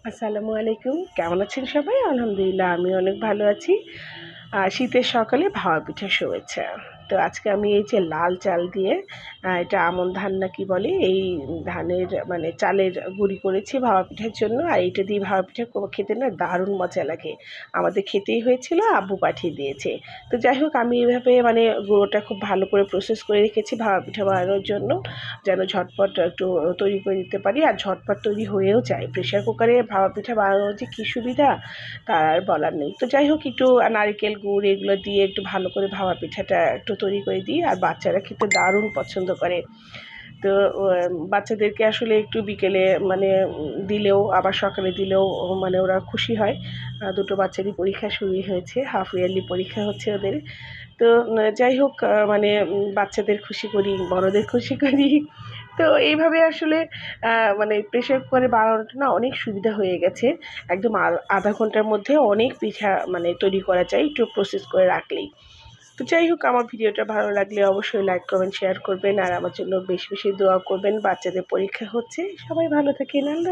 আসসালামু আলাইকুম। কেমন আছেন সবাই? আলহামদুলিল্লাহ আমি অনেক ভালো আছি। শীতের সকালে ভাপা পিঠার শুভেচ্ছা। তো আজকে আমি এই যে লাল চাল দিয়ে এটা আমন ধান না কি বলে? এই ধানের মানে চালের গুঁড়ি করেছি ভাপা পিঠার জন্য। আর এইটা দিয়ে ভাপা পিঠা খেতে না দারুণ মজা লাগে। আমাদের খেতেই হয়েছিল, আব্বু পাঠিয়ে দিয়েছে। তো যাই হোক আমি এভাবে মানে গুঁড়োটা খুব ভালো করে প্রসেস করে রেখেছি ভাপা পিঠা বানানোর জন্য। যেন ঝটপট একটু তৈরি করে দিতে পারি, আর ঝটপট তৈরি হয়েও যায়। প্রেশার কুকারে ভাপা পিঠা বানানোর যে কী সুবিধা তার আর বলার নেই। তো যাই হোক একটু নারিকেল গুড় এগুলো দিয়ে একটু ভালো করে ভাপা পিঠাটা একটু তৈরি করে দিই, আর বাচ্চারা খেতে দারুণ পছন্দ করে। তো বাচ্চাদেরকে আসলে একটু বিকেলে মানে দিলেও আবার সকালে দিলেও মানে ওরা খুশি হয়। দুটো বাচ্চারই পরীক্ষা শুরুই হয়েছে, হাফ ইয়ারলি পরীক্ষা হচ্ছে ওদের। তো যাই হোক মানে বাচ্চাদের খুশি করি, বড়দের খুশি করি। তো এইভাবে আসলে মানে প্রেশার কুকারে বানানোটা না অনেক সুবিধা হয়ে গেছে। একদম আধা ঘন্টার মধ্যে অনেক পিঠা মানে তৈরি করা যায় একটু প্রসেস করে রাখলেই। তো যাই হোক আমার ভিডিওটা ভালো লাগলে অবশ্যই লাইক কমেন্ট শেয়ার করবেন, আর আমার জন্য বেশি বেশি দোয়া করবেন। বাচ্চাদের পরীক্ষা হচ্ছে, সবাই ভালো থাকেন। আল্লাহ